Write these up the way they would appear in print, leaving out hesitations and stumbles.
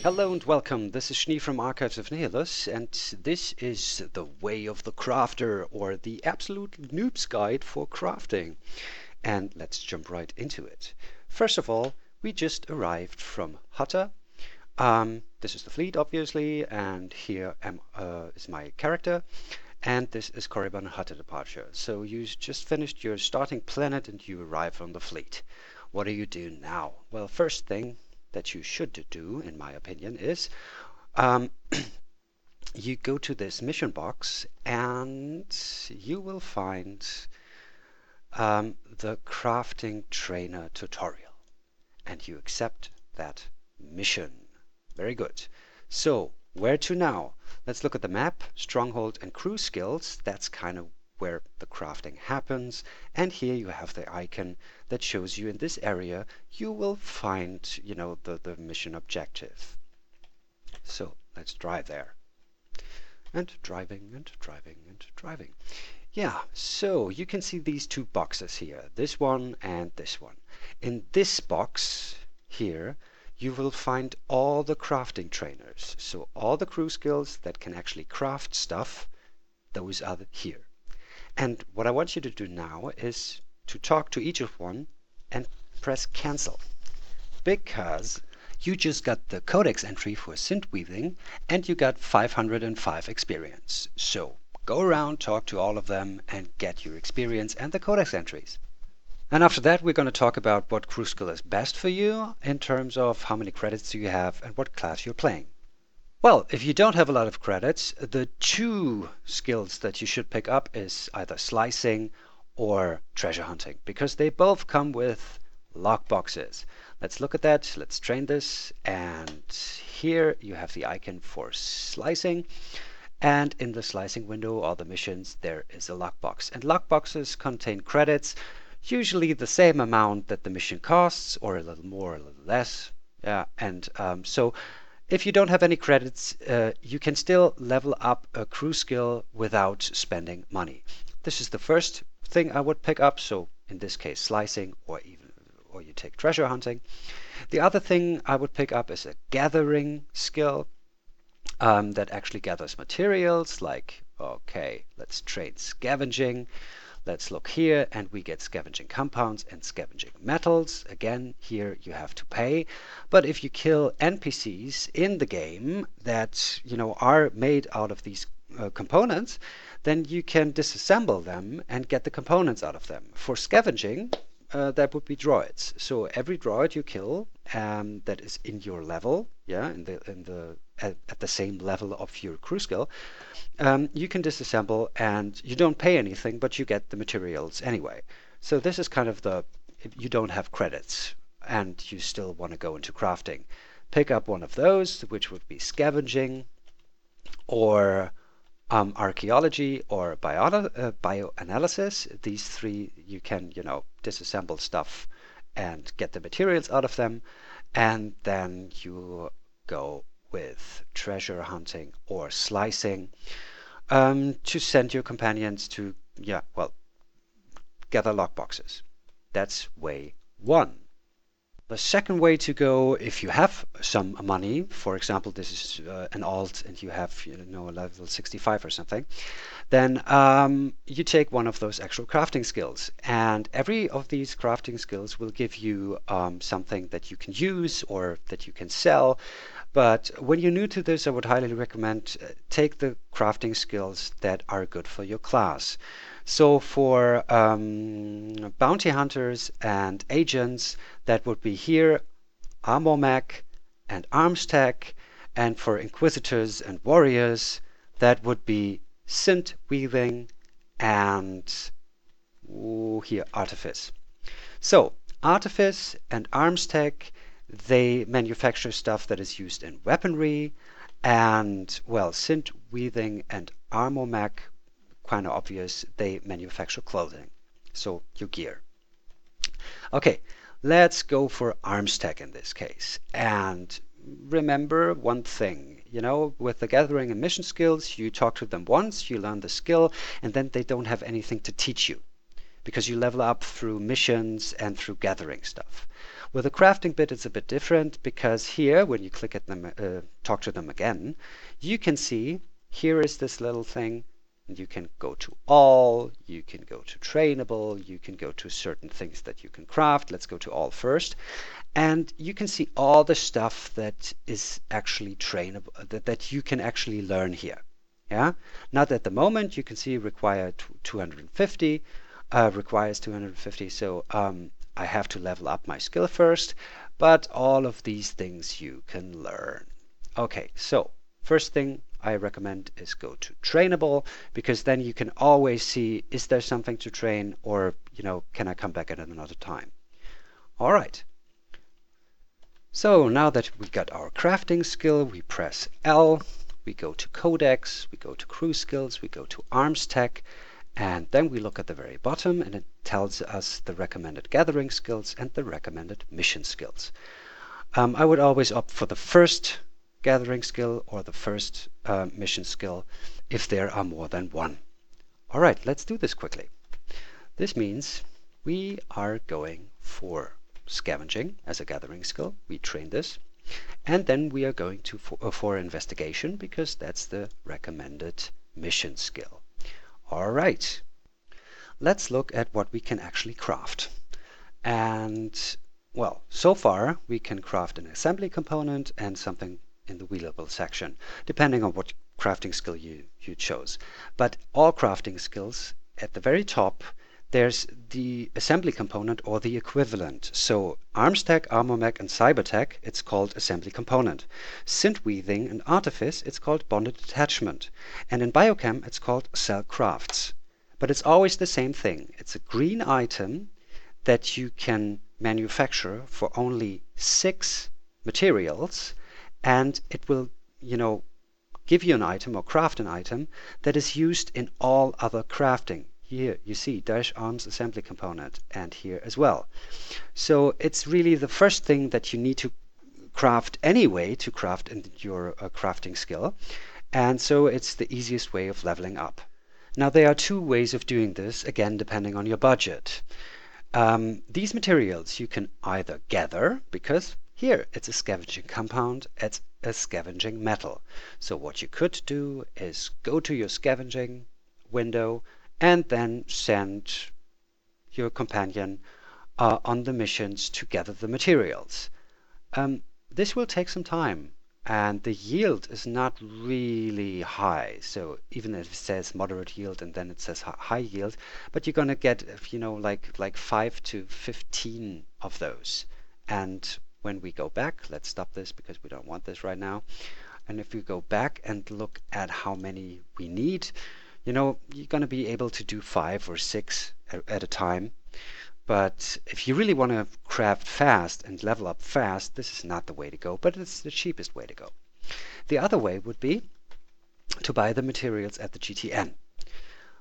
Hello and welcome. This is Schnee from Archives of Nihilus, and this is the Way of the Crafter, or the Absolute Noob's Guide for Crafting. And let's jump right into it. First of all, we just arrived from Hutta. This is the fleet, obviously, and here is my character. And this is Korriban Hutta departure. So you just finished your starting planet and you arrive on the fleet. What do you do now? Well, first thing that you should do, in my opinion, is you go to this mission box and you will find the crafting trainer tutorial, and you accept that mission. Very good. So where to now? Let's look at the map. Stronghold and crew skills. That's kind of where the crafting happens, and here you have the icon that shows you in this area you will find the mission objective. So let's drive there, and driving and driving and driving. Yeah, so you can see these two boxes here, this one and this one. In this box here you will find all the crafting trainers, so all the crew skills that can actually craft stuff, those are here. And what I want you to do now is to talk to each of one and press cancel, because you just got the codex entry for synth weaving and you got 505 experience. So go around, talk to all of them and get your experience and the codex entries. And after that we're going to talk about what crew skill is best for you in terms of how many credits do you have and what class you're playing. Well, if you don't have a lot of credits, the two skills that you should pick up is either slicing or treasure hunting, because they both come with lockboxes. Let's look at that. Let's train this. And here you have the icon for slicing. And in the slicing window, all the missions, there is a lockbox. And lockboxes contain credits, usually the same amount that the mission costs, or a little more, a little less. So if you don't have any credits, you can still level up a crew skill without spending money. This is the first thing I would pick up, so in this case slicing, or you take treasure hunting. The other thing I would pick up is a gathering skill that actually gathers materials, like, okay, let's train scavenging. Let's look here, and we get scavenging compounds and scavenging metals. Again, here you have to pay. But if you kill NPCs in the game that are made out of these components, then you can disassemble them and get the components out of them. For scavenging, that would be droids. So every droid you kill that is in your level, at the same level of your crew skill, you can disassemble, and you don't pay anything, but you get the materials anyway. So this is kind of if you don't have credits and you still want to go into crafting, pick up one of those, which would be scavenging or archaeology or bioanalysis. These three you can disassemble stuff and get the materials out of them, and then you go with treasure hunting or slicing to send your companions to gather lockboxes. That's way one. The second way to go, if you have some money, for example, this is an alt and you have level 65 or something, then you take one of those actual crafting skills, and every of these crafting skills will give you something that you can use or that you can sell. But when you're new to this, I would highly recommend take the crafting skills that are good for your class. So for bounty hunters and agents, that would be here Armormech and Armstech, and for inquisitors and warriors, that would be synth weaving and here artifice. So artifice and Armstech, they manufacture stuff that is used in weaponry, and well, synth weaving and Armormech, kind of obvious, they manufacture clothing, so your gear. Okay, let's go for Armstech in this case. And remember one thing, with the gathering and mission skills, you talk to them once, you learn the skill, and then they don't have anything to teach you, because you level up through missions and through gathering stuff. With the crafting bit, it's a bit different because here, when you click at them, talk to them again, you can see here is this little thing. You can go to all, you can go to trainable, you can go to certain things that you can craft. Let's go to all first. And you can see all the stuff that is actually trainable, that you can actually learn here. Yeah, not at the moment. You can see requires 250, so I have to level up my skill first, but all of these things you can learn. Okay, so first thing I recommend is go to trainable, because then you can always see, is there something to train, or can I come back at another time? All right. So now that we got our crafting skill, we press L, we go to Codex, we go to Crew Skills, we go to Armstech, and then we look at the very bottom, and it tells us the recommended gathering skills and the recommended mission skills. I would always opt for the first gathering skill or the first mission skill if there are more than one. All right, let's do this quickly. This means we are going for scavenging as a gathering skill. We train this. And then we are going to for investigation, because that's the recommended mission skill. All right, let's look at what we can actually craft. And well, so far we can craft an assembly component and something in the wheelable section, depending on what crafting skill you chose. But all crafting skills, at the very top, there's the assembly component or the equivalent. So Armstech, Armomech, and Cybertech, it's called assembly component. Synth weaving and artifice, it's called bonded attachment. And in biochem, it's called cell crafts. But it's always the same thing. It's a green item that you can manufacture for only 6 materials, and it will, give you an item or craft an item that is used in all other crafting. Here you see Dash Arms assembly component, and here as well. So it's really the first thing that you need to craft anyway to craft in your crafting skill. And so it's the easiest way of leveling up. Now there are 2 ways of doing this, again depending on your budget. These materials you can either gather, because here it's a scavenging compound, it's a scavenging metal. So what you could do is go to your scavenging window and then send your companion on the missions to gather the materials. This will take some time, and the yield is not really high. So even if it says moderate yield and then it says high yield, but you're going to get, like 5 to 15 of those. And when we go back, let's stop this because we don't want this right now. And if we go back and look at how many we need, you're going to be able to do 5 or 6 at a time. But if you really want to craft fast and level up fast, this is not the way to go, but it's the cheapest way to go. The other way would be to buy the materials at the GTN.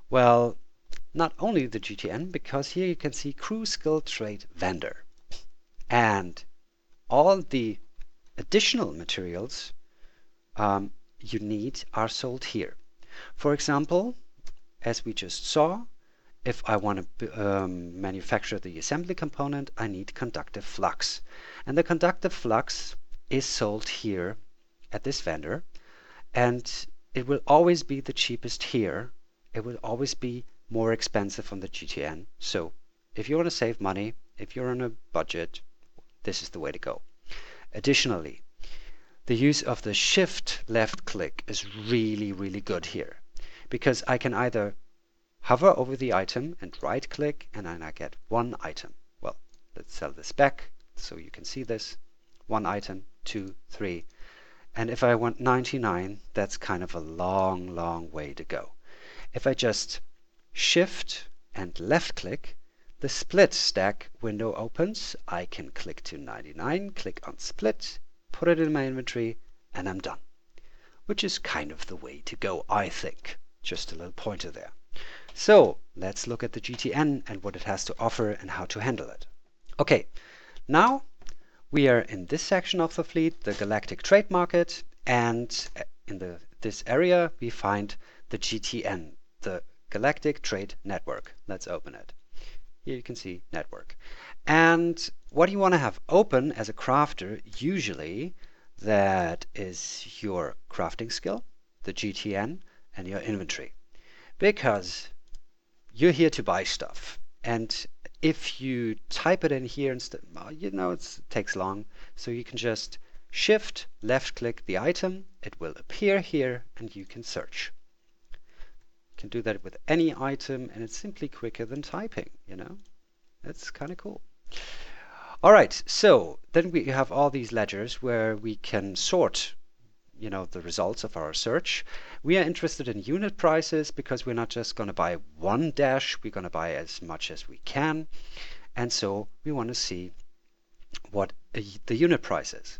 Well, not only the GTN, because here you can see Crew Skill Trade Vendor. And all the additional materials you need are sold here. For example, as we just saw, if I want to manufacture the assembly component, I need conductive flux. And the conductive flux is sold here at this vendor, and it will always be the cheapest here. It will always be more expensive on the GTN. So if you want to save money, if you're on a budget, this is the way to go. Additionally, the use of the shift left click is really, really good here, because I can either hover over the item and right click, and then I get 1 item. Well, let's sell this back so you can see this. 1 item, 2, 3. And if I want 99, that's kind of a long, long way to go. If I just shift and left click, the split stack window opens. I can click to 99, click on split, put it in my inventory, and I'm done. Which is kind of the way to go, I think. Just a little pointer there. So let's look at the GTN and what it has to offer and how to handle it. Okay, now we are in this section of the fleet, the Galactic Trade Market, and in this area we find the GTN, the Galactic Trade Network. Let's open it. Here you can see network. And what you want to have open as a crafter, usually, that is your crafting skill, the GTN, and your inventory. Because you're here to buy stuff. And if you type it in here instead, well, it takes long. So you can just shift, left click the item. It will appear here and you can search. You can do that with any item and it's simply quicker than typing, That's kind of cool. All right, so then we have all these ledgers where we can sort the results of our search. We are interested in unit prices because we're not just going to buy one dash, we're going to buy as much as we can. And so we want to see what the unit price is.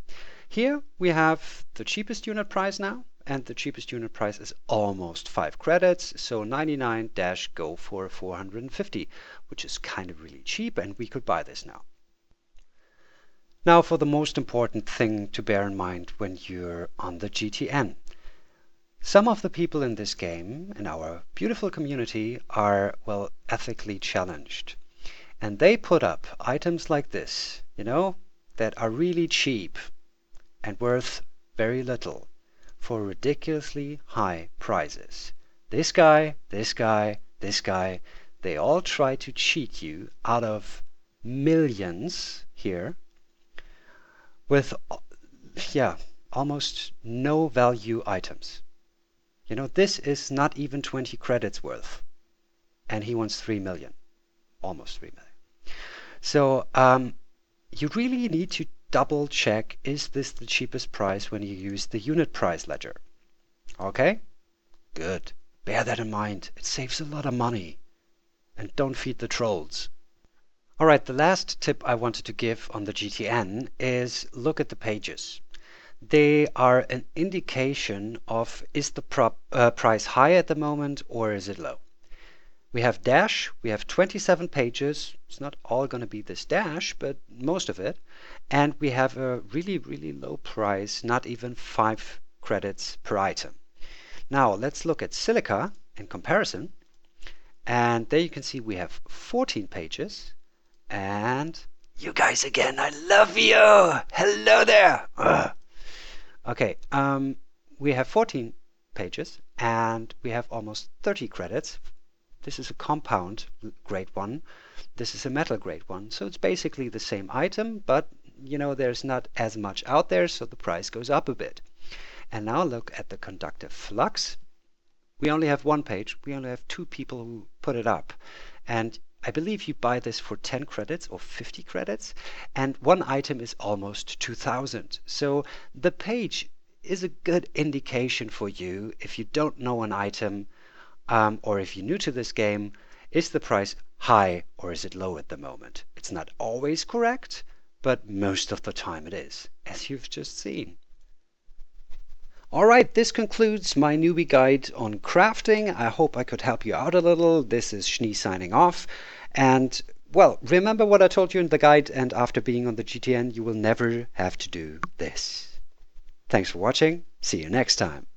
Here we have the cheapest unit price now, and the cheapest unit price is almost 5 credits, so 99 dash go for 450, which is kind of really cheap, and we could buy this now. Now for the most important thing to bear in mind when you're on the GTN. Some of the people in this game, in our beautiful community, are, well, ethically challenged. And they put up items like this, that are really cheap and worth very little for ridiculously high prices. This guy, this guy, this guy, they all try to cheat you out of millions here with, almost no value items. This is not even 20 credits worth, and he wants 3 million, almost 3 million. So you really need to double check, is this the cheapest price when you use the unit price ledger? Okay? Good. Bear that in mind. It saves a lot of money. And don't feed the trolls. All right, the last tip I wanted to give on the GTN is look at the pages. They are an indication of, is the price high at the moment or is it low? We have dash, we have 27 pages. It's not all going to be this dash, but most of it. And we have a really, really low price, not even 5 credits per item. Now let's look at silica in comparison. And there you can see we have 14 pages. And you guys again, I love you. Hello there. Ugh. Okay, we have 14 pages and we have almost 30 credits. This is a compound grade 1. This is a metal grade 1. So it's basically the same item, but there's not as much out there, so the price goes up a bit. And now look at the conductive flux. We only have one page. We only have 2 people who put it up. And I believe you buy this for 10 credits or 50 credits, and one item is almost 2,000. So the page is a good indication for you if you don't know an item, or if you're new to this game. Is the price high or is it low at the moment? It's not always correct, but most of the time it is, as you've just seen. Alright, this concludes my newbie guide on crafting. I hope I could help you out a little. This is Schnee signing off. And, well, remember what I told you in the guide, and after being on the GTN, you will never have to do this. Thanks for watching. See you next time.